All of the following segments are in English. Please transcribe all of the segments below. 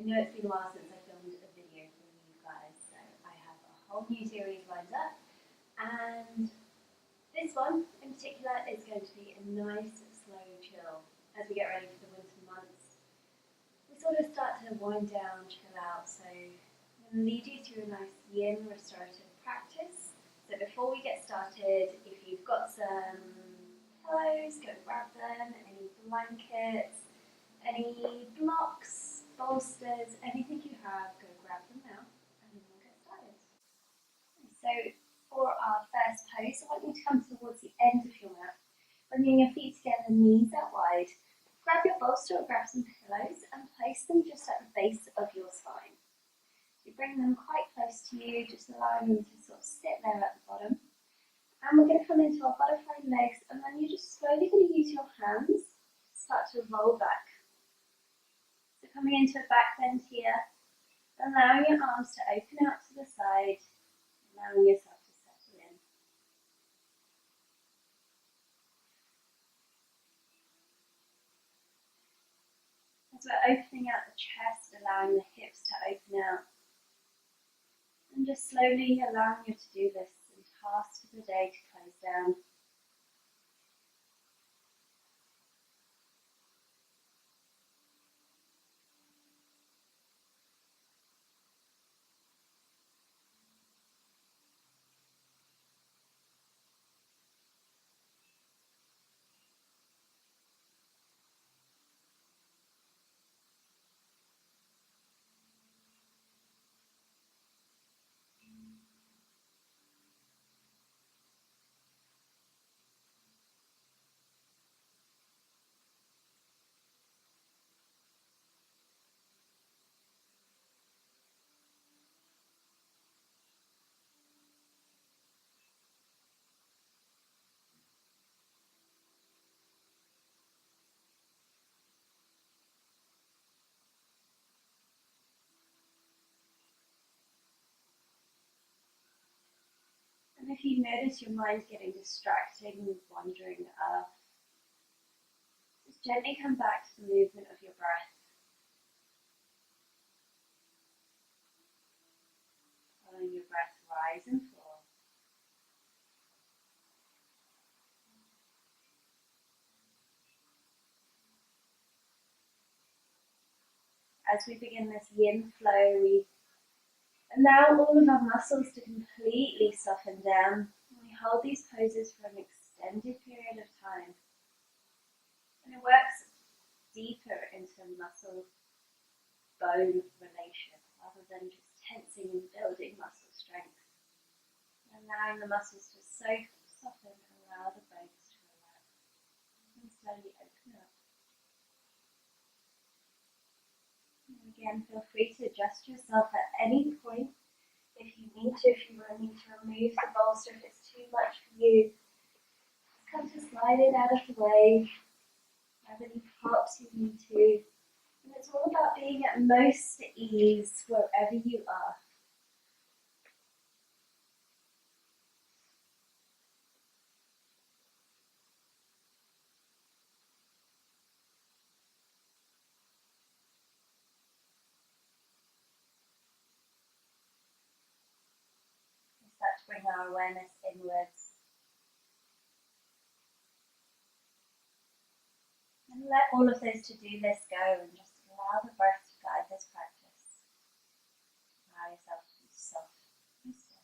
I know it's been a while since I filmed a video for you guys, so I have a whole new series lined up, and this one in particular is going to be a nice, slow chill as we get ready for the winter months. We sort of start to wind down, chill out, so I'm going to lead you through a nice yin restorative practice. So before we get started, if you've got some pillows, go grab them, any blankets, any blocks, bolsters, anything you have, go grab them now, and then we'll get started. So for our first pose, I want you to come towards the end of your mat, bringing your feet together, knees out wide. Grab your bolster or grab some pillows and place them just at the base of your spine. You bring them quite close to you, just allowing them to sort of sit there at the bottom. And we're going to come into our butterfly legs, and then you're just slowly going to use your hands to start to roll back. So coming into a back bend here, allowing your arms to open out to the side, allowing yourself to settle in. As we're opening out the chest, allowing the hips to open out. And just slowly allowing your to-do lists and tasks for the day to close down. And if you notice your mind getting distracted and wandering up, just gently come back to the movement of your breath. Following your breath rise and fall. As we begin this yin flow, we allow all of our muscles to completely soften down. And we hold these poses for an extended period of time. And it works deeper into muscle-bone relation rather than just tensing and building muscle strength. And allowing the muscles to soften and allow the bones to relax. And slowly open up. And again, feel free to adjust yourself at any point if you need to, if you really need to remove the bolster, if it's too much for you. Just come to slide it out of the way, grab any props you need to. And it's all about being at most ease wherever you are. Start to bring our awareness inwards. And let all of those to-do lists go and just allow the breath to guide this practice. Allow yourself to be soft and still.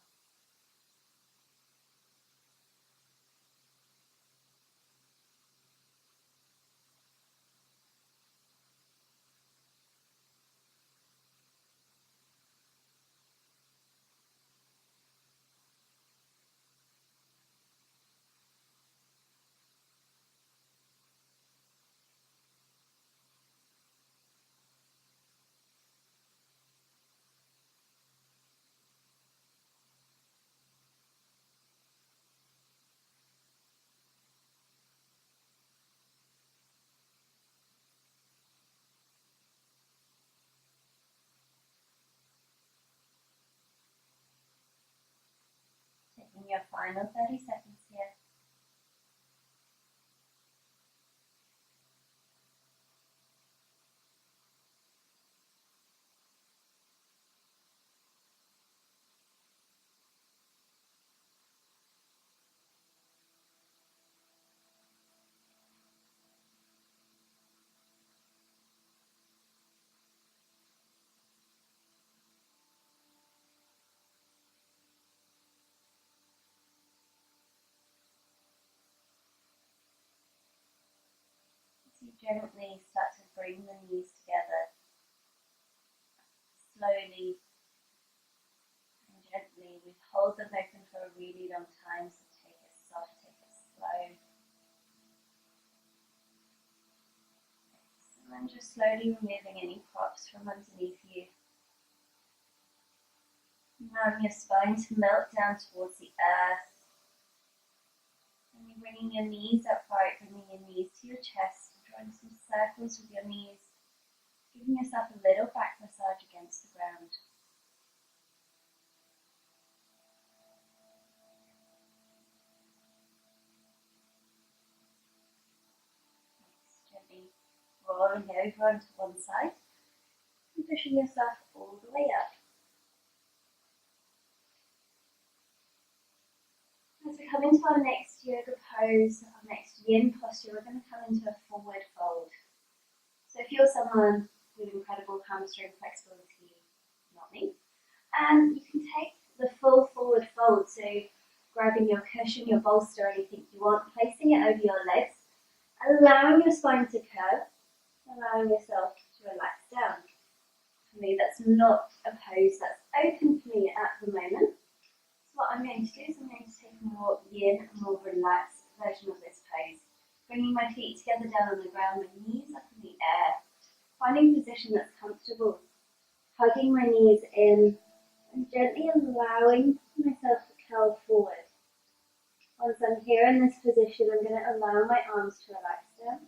Taking your final 30 seconds here. gently start to bring the knees together. Slowly and gently. We hold them open for a really long time, so take it soft, take it slow. And then just slowly removing any props from underneath you. Allowing your spine to melt down towards the earth. And you're bringing your knees upright, bringing your knees to your chest, drawing some circles with your knees, giving yourself a little back massage against the ground. Gently rolling over onto one side and pushing yourself all the way up. As we come into our next yoga pose, our next yin posture, we're going to come into a forward fold. So if you're someone with incredible hamstring flexibility, not me, you can take the full forward fold, so grabbing your cushion, your bolster, anything you want, placing it over your legs, allowing your spine to curve, allowing yourself to relax down. For me, that's not a pose that's open for me at the moment. So what I'm going to do is I'm going to take a more yin, a more relaxed version of this pose. Bringing my feet together down on the ground, my knees up in the air. Finding a position that's comfortable. Hugging my knees in and gently allowing myself to curl forward. Once I'm here in this position, I'm going to allow my arms to relax down.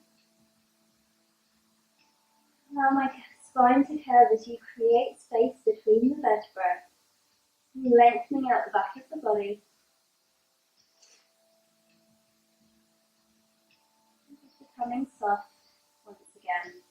Allow my spine to curve as you create space between the vertebrae. Lengthening out the back of the body. Just becoming soft once again.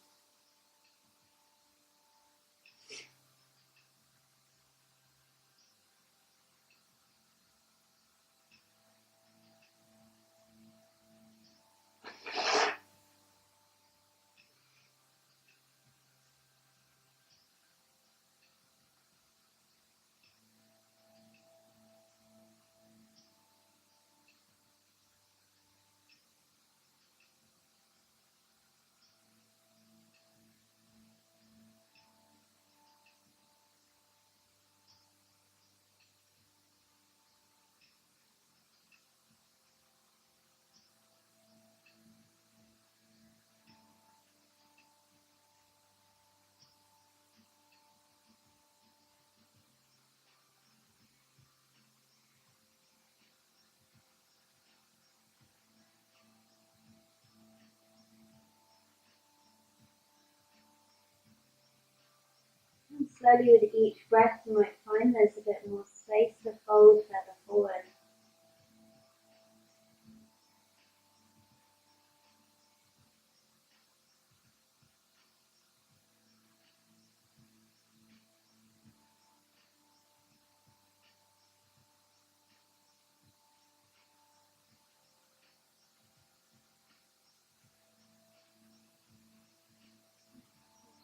And slowly with each breath you might find there's a bit more space to fold further forward.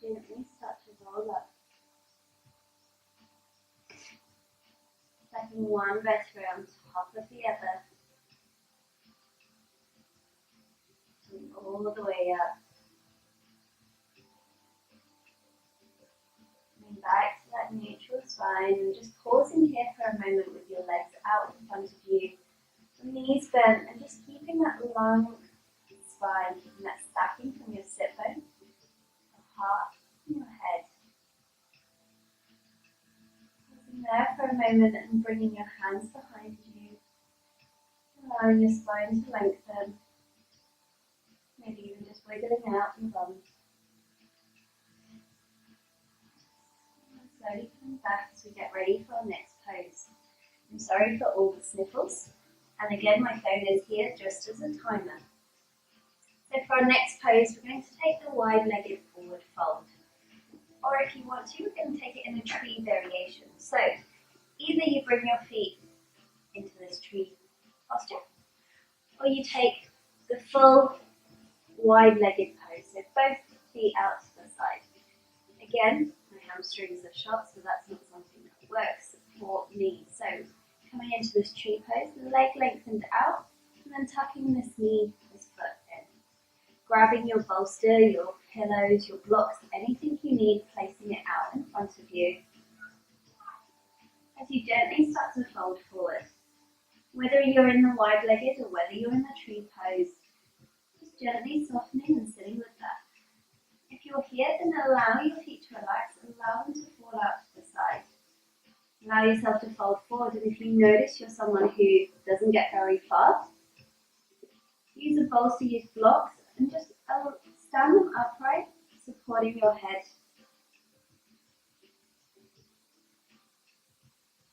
Gently start to roll up. Stacking one vertebrae on top of the other. And all the way up. Coming back to that neutral spine and just pausing here for a moment with your legs out in front of you. The knees bent and just keeping that long spine, keeping that stacking from your sit bone, your heart, and your head. Pausing there for a moment and bringing your hands behind you, allowing your spine to lengthen, maybe even just wiggling out your bum. And slowly coming back as we get ready for our next pose. I'm sorry for all the sniffles, and again my phone is here just as a timer. So for our next pose, we're going to take the wide-legged forward fold. Or if you want to, we're going to take it in a tree variation. So either you bring your feet into this tree posture, or you take the full wide-legged pose, so both feet out to the side. Again, my hamstrings are shot, so that's not something that works for me. So coming into this tree pose, the leg lengthened out, and then tucking this knee, this foot in. grabbing your bolster, your pillows, your blocks, anything you need, placing it out in front of you. As you gently start to fold forward, whether you're in the wide-legged or whether you're in the tree pose, just gently softening and sitting with that. If you're here, then allow your feet to relax, allow them to fall out to the side. Allow yourself to fold forward, and if you notice you're someone who doesn't get very far, use a bolster, use blocks, and just stand them upright, supporting your head.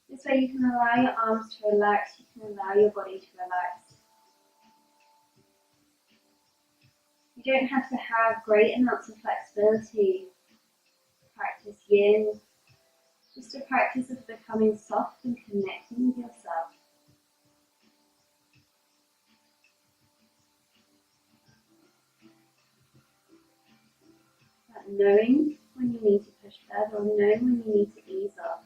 This way you can allow your arms to relax, you can allow your body to relax. You don't have to have great amounts of flexibility to practice yin. It's just a practice of becoming soft and connecting with yourself. But knowing when you need to push further or knowing when you need to ease off.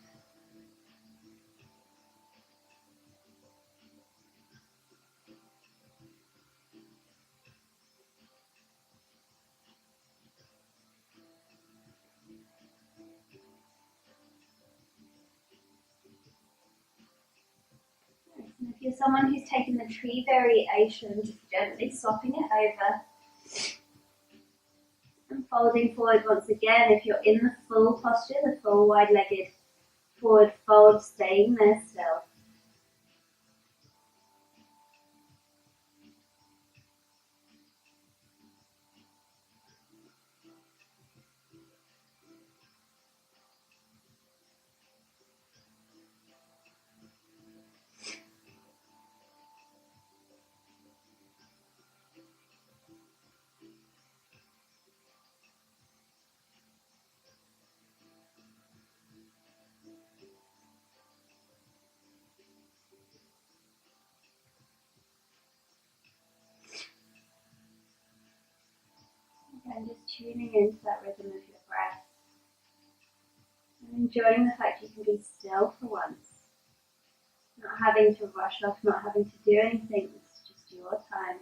And if you're someone who's taken the tree variation, just gently swapping it over and folding forward once again. If you're in the full posture, the full wide-legged forward fold, staying there still. Again, just tuning into that rhythm of your breath and enjoying the fact you can be still for once. Not having to rush off, not having to do anything, it's just your time.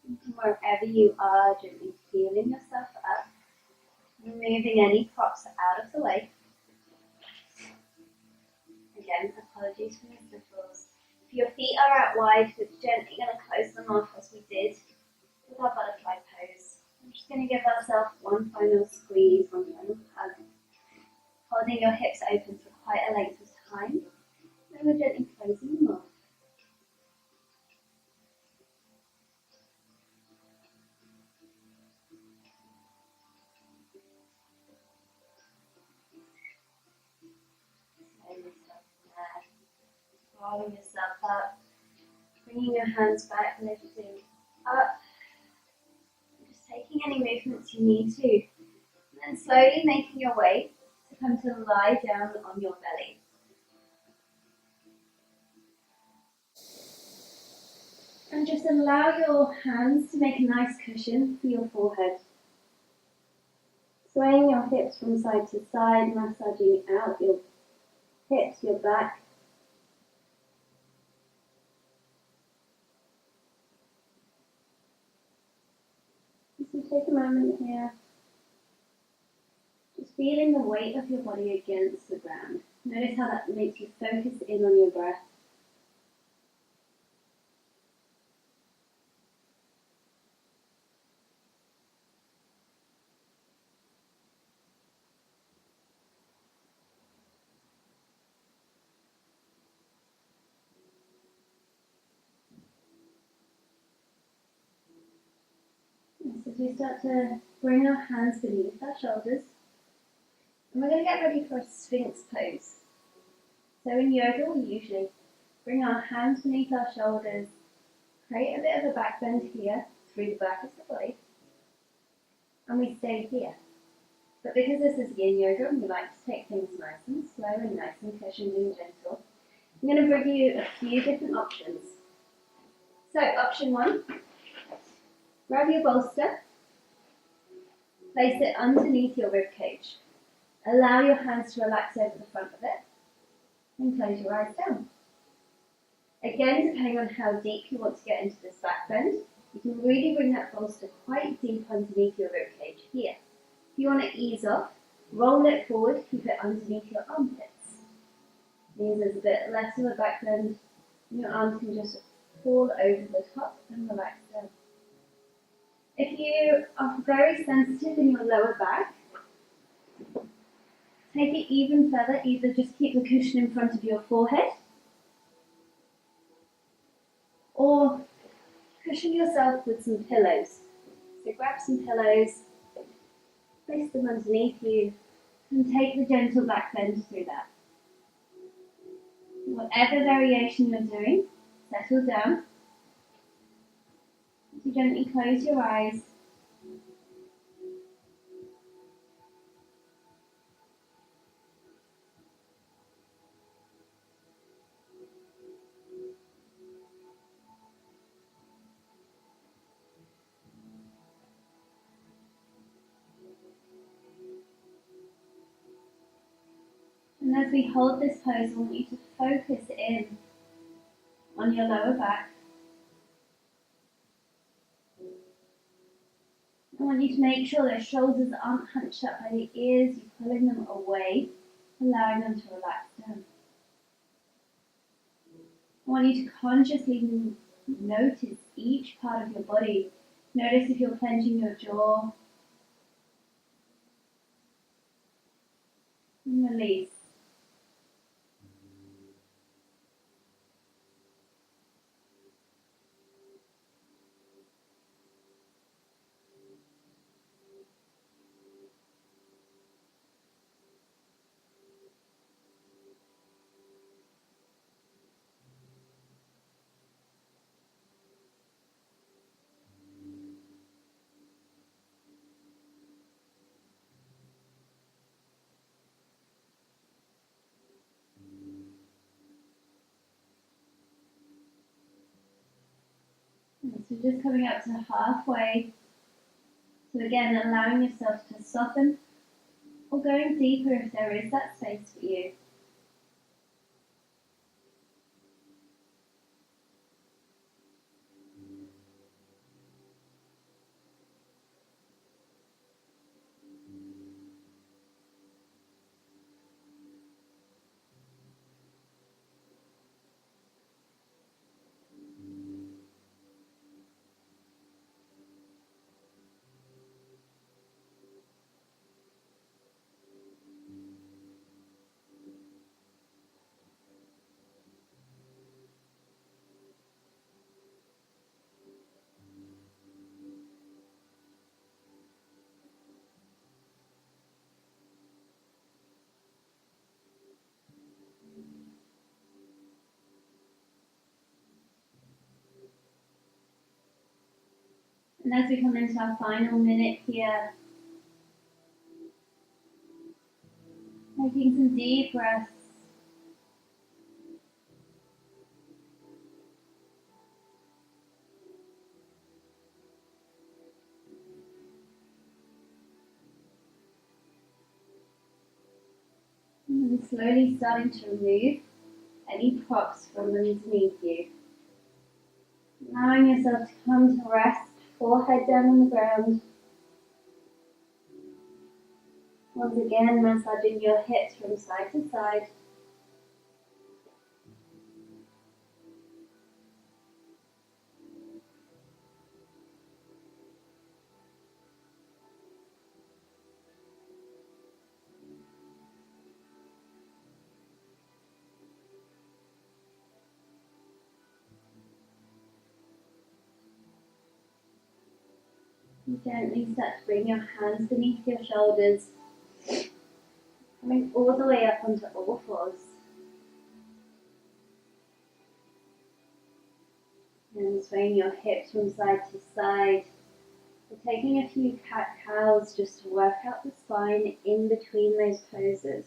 And from wherever you are, gently feeling yourself up, moving any props out of the way. Again, apologies for the sniffles. If your feet are out wide, we're gently going to close them off as we did with our butterfly pose. I'm just going to give ourselves one final squeeze, one final hug. Holding your hips open for quite a length of time. Then we're gently closing them off. Rolling yourself up, bringing your hands back, lifting up, just taking any movements you need to, and then slowly making your way to come to lie down on your belly. And just allow your hands to make a nice cushion for your forehead. Swaying your hips from side to side, massaging out your hips, your back. So take a moment here, just feeling the weight of your body against the ground. Notice how that makes you focus in on your breath. So as we start to bring our hands beneath our shoulders, and we're going to get ready for a Sphinx pose. So in yoga, we usually bring our hands beneath our shoulders, create a bit of a back bend here through the back of the body, and we stay here. But because this is yin yoga and we like to take things nice and slow and nice and cushioned and gentle, I'm going to bring you a few different options. So option one, Grab your bolster, place it underneath your rib cage. Allow your hands to relax over the front of it, and close your eyes down. Again, depending on how deep you want to get into this back bend, you can really bring that bolster quite deep underneath your rib cage here. If you want to ease off, roll it forward, keep it underneath your armpits. Means there's a bit less of a back bend, and your arms can just fall over the top and relax down. If you are very sensitive in your lower back, take it even further. Either just keep the cushion in front of your forehead, or cushion yourself with some pillows. So grab some pillows, place them underneath you, and take the gentle back bend through that. Whatever variation you're doing, settle down. So gently close your eyes. And as we hold this pose, I want you to focus in on your lower back. I want you to make sure those shoulders aren't hunched up by the ears. You're pulling them away, allowing them to relax down. I want you to consciously notice each part of your body. Notice if you're clenching your jaw. And release. So just coming up to halfway. So again, allowing yourself to soften or going deeper if there is that space for you. And as we come into our final minute here, taking some deep breaths. And slowly starting to remove any props from underneath you. Allowing yourself to come to rest, forehead down on the ground. Once again, massaging your hips from side to side. And gently start to bring your hands beneath your shoulders, coming all the way up onto all fours. And swaying your hips from side to side. We're taking a few cat-cows just to work out the spine in between those poses.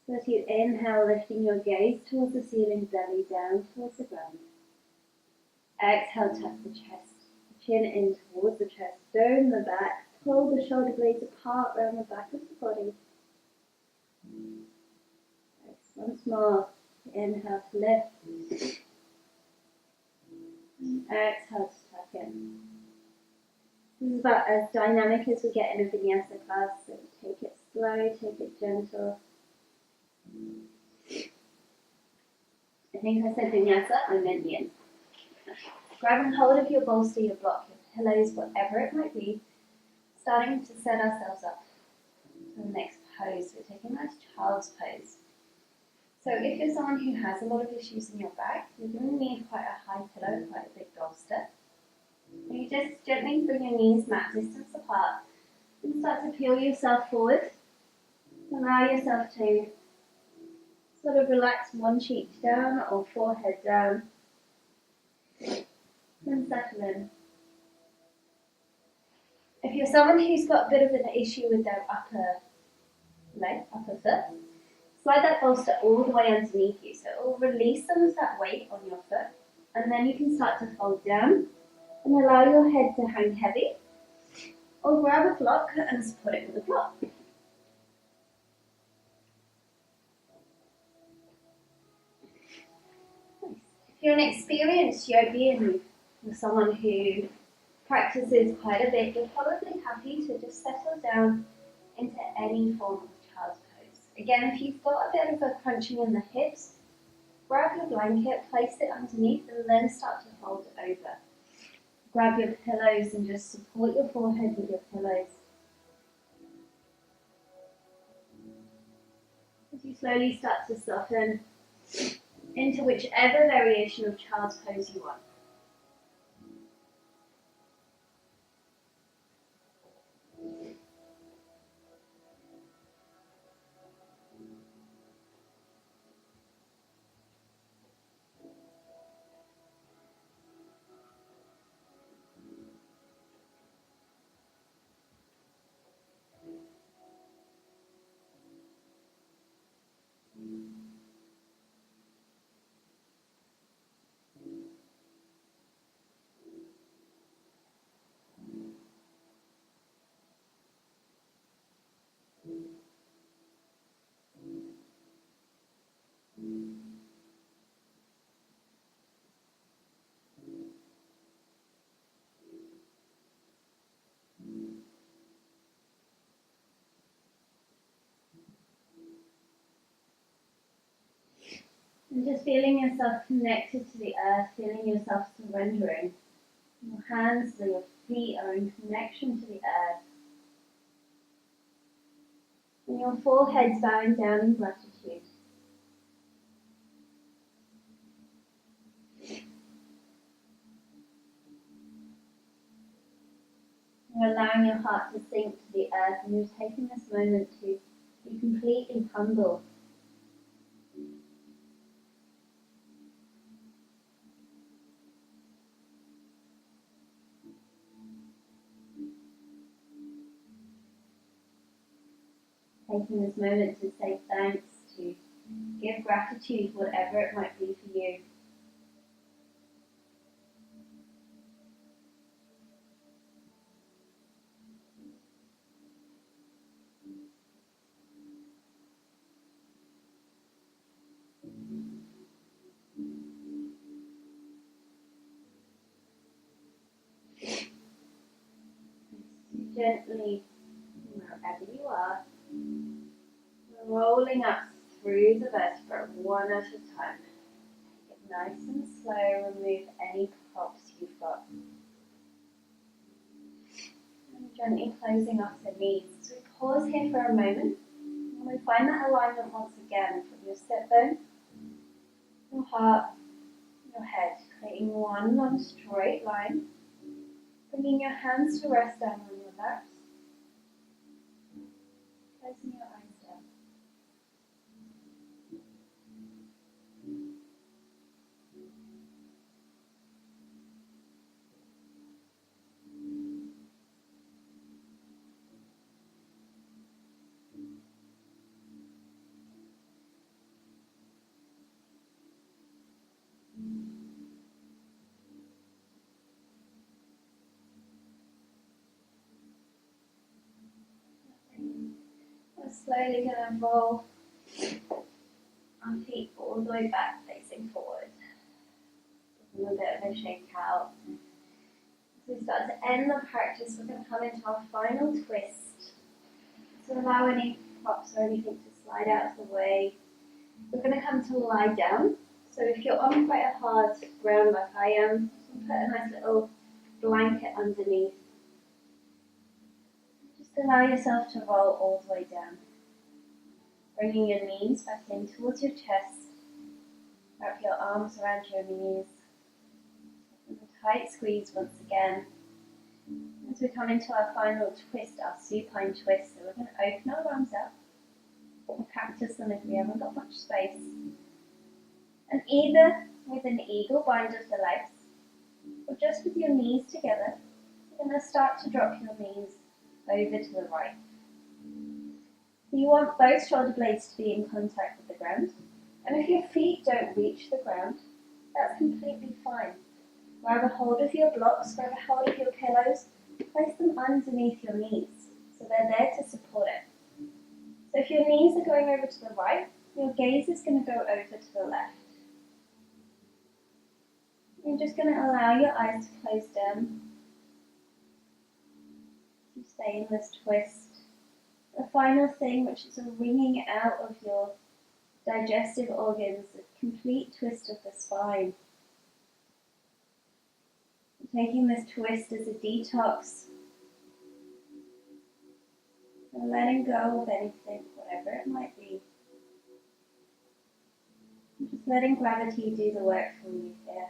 So as you inhale, lifting your gaze towards the ceiling, belly down towards the ground. Exhale, tuck the chest, chin in towards the chest, dome the back, pull the shoulder blades apart around the back of the body. Once more, inhale to lift. Exhale to tuck in. This is about as dynamic as we get in a vinyasa class, so take it slow, take it gentle. I think I said vinyasa, I meant yin. Grabbing hold of your bolster, your block, your pillows, whatever it might be, starting to set ourselves up for the next pose. We're taking a nice child's pose. So if you're someone who has a lot of issues in your back, you're going to need quite a high pillow, quite a big bolster. You just gently bring your knees mat distance apart and start to peel yourself forward. Allow yourself to sort of relax one cheek down or forehead down. And settle in. If you're someone who's got a bit of an issue with their upper leg, upper foot, slide that bolster all the way underneath you. So it will release some of that weight on your foot. And then you can start to fold down and allow your head to hang heavy. Or grab a block and support it with a block. Nice. If you're an experienced yogi and you're someone who practices quite a bit, you're probably happy to just settle down into any form of child's pose. Again, if you've got a bit of a crunching in the hips, grab your blanket, place it underneath, and then start to fold it over. Grab your pillows and just support your forehead with your pillows. As you slowly start to soften into whichever variation of child's pose you want. And just feeling yourself connected to the earth, feeling yourself surrendering. Your hands or your feet are in connection to the earth. And your forehead's bowing down in gratitude. You're allowing your heart to sink to the earth, and you're taking this moment to be completely humble. Taking this moment to say thanks, to give gratitude, whatever it might be for you. Gently, wherever you are, rolling up through the vertebra one at a time. Take it nice and slow, remove any props you've got. And gently closing off the knees. So we pause here for a moment, and we find that alignment once again from your sit bone, your heart, your head, creating one long straight line, bringing your hands to rest down on your laps, closing your eyes down. slowly going to roll our feet all the way back, facing forward. Give them a bit of a shake out. As we start to end the practice, we're going to come into our final twist. So allow any props or anything to slide out of the way. We're going to come to lie down. So if you're on quite a hard ground like I am, put a nice little blanket underneath. Just allow yourself to roll all the way down. Bringing your knees back in towards your chest. Wrap your arms around your knees. With a tight squeeze once again. As we come into our final twist, our supine twist, so we're going to open our arms up. We'll practice them if we haven't got much space. And either with an eagle bind of the legs, or just with your knees together, you're going to start to drop your knees over to the right. You want both shoulder blades to be in contact with the ground, and if your feet don't reach the ground, that's completely fine. Grab a hold of your blocks, grab a hold of your pillows, place them underneath your knees, so they're there to support it. So if your knees are going over to the right, your gaze is going to go over to the left. You're just going to allow your eyes to close down. You stay in this twist. The final thing, which is a wringing out of your digestive organs, a complete twist of the spine. Taking this twist as a detox. And letting go of anything, whatever it might be. Just letting gravity do the work for you here.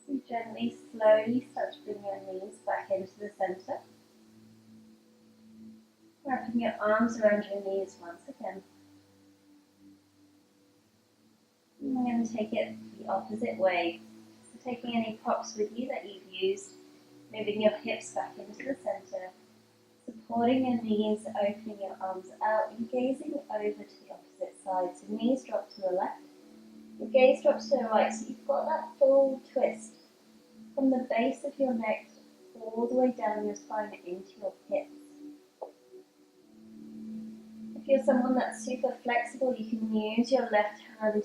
So gently, slowly start to bring your knees back into the center. Wrapping your arms around your knees once again. And we're going to take it the opposite way. So taking any props with you that you've used, moving your hips back into the center, supporting your knees, opening your arms out, and gazing over to the opposite side. So knees drop to the left, your gaze drops to the right, so you've got that full twist from the base of your neck all the way down your spine into your hips. If you're someone that's super flexible, you can use your left hand,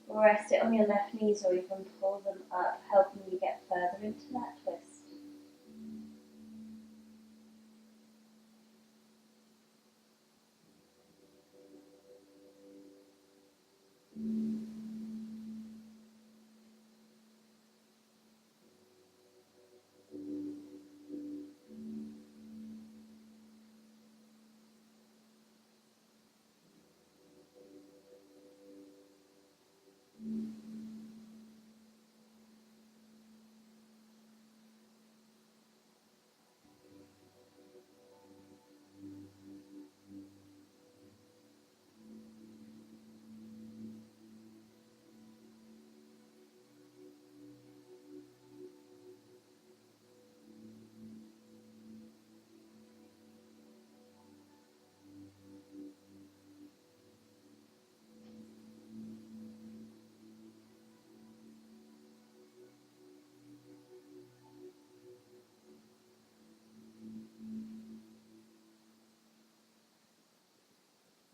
rest it on your left knees, or even pull them up, helping you get further into that twist.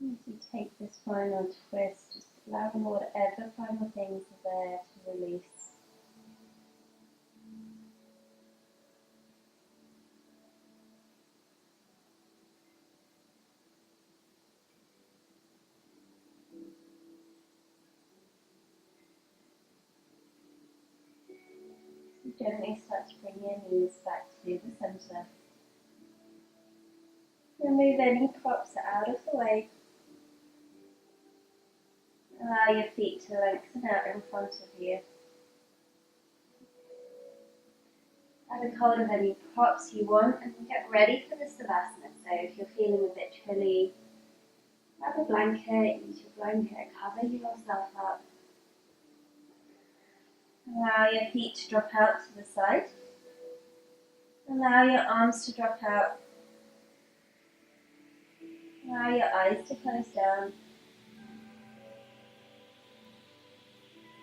As you take this final twist, just allowing whatever final things are there to release. So gently start to bring your knees back to the centre. Remove any props out of the way. Allow your feet to lengthen out in front of you. Have a hold of any props you want and get ready for the Savasana. So if you're feeling a bit chilly, grab a blanket, use your blanket, cover yourself up. Allow your feet to drop out to the side. Allow your arms to drop out. Allow your eyes to close down.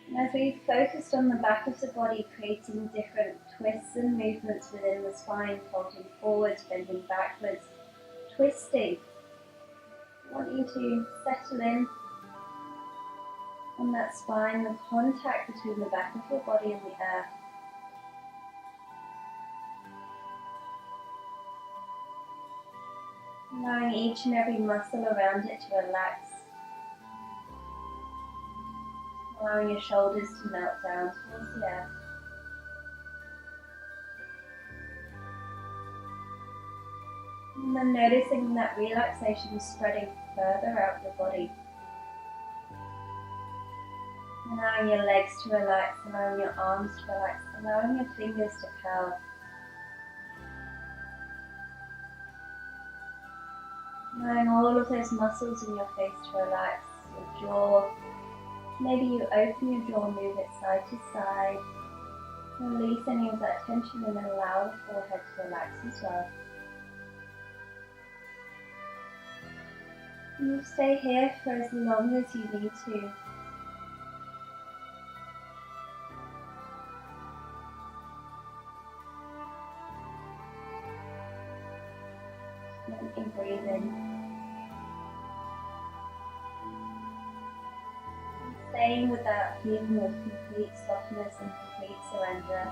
And as we've focused on the back of the body, creating different twists and movements within the spine, folding forwards, bending backwards, twisting, I want you to settle in on that spine, the contact between the back of your body and the earth. Allowing each and every muscle around it to relax. Allowing your shoulders to melt down towards the earth. And then noticing that relaxation spreading further out the body. Allowing your legs to relax, allowing your arms to relax, allowing your fingers to curl. Allowing all of those muscles in your face to relax, your jaw. Maybe you open your jaw, move it side to side. Release any of that tension and then allow the forehead to relax as well. And you'll stay here for as long as you need to. Gently breathe in. And staying with that feeling of complete softness and complete surrender.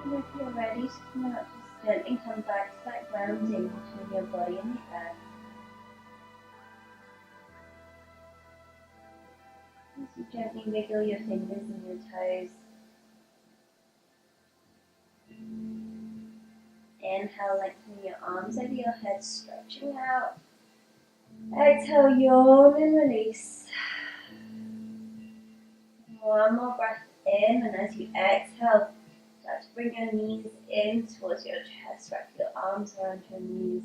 And if you're ready to come out, just gently come back to that grounding between your body and the earth. As you gently wiggle your fingers and your toes. Inhale, lengthening your arms over your head, stretching out. Exhale, yawn and release. One more breath in, and as you exhale, start to bring your knees in towards your chest, wrap your arms around your knees.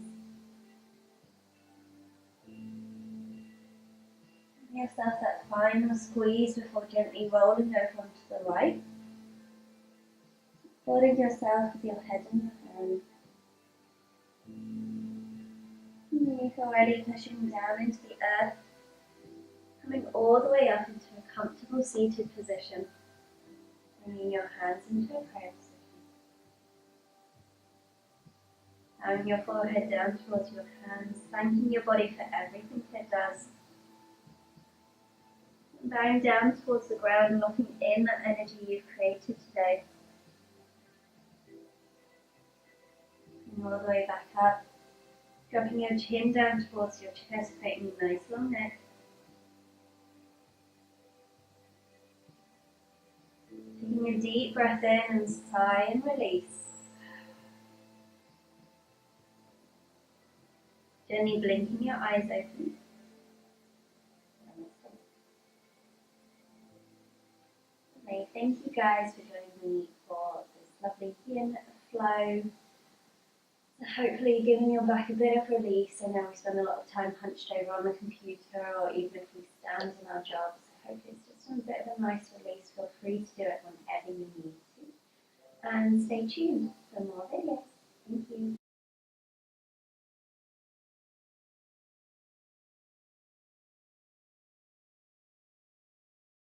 Give yourself that final squeeze before gently rolling over onto the right. Supporting yourself with your head in your hand. And if you're ready, pushing down into the earth, coming all the way up into a comfortable seated position. Bringing your hands into a prayer position. Bowing your forehead down towards your hands, thanking your body for everything it does. Bowing down towards the ground, locking in that energy you've created today. And all the way back up. Dropping your chin down towards your chest, creating a nice long neck. Taking a deep breath in and sigh and release. Gently blinking your eyes open. Okay, thank you guys for joining me for this lovely yin flow. Hopefully giving your back a bit of release. I know we spend a lot of time hunched over on the computer or even if we stand in our jobs. I hope it's just a bit of a nice release. Feel free to do it whenever you need to. And stay tuned for more videos. Thank you.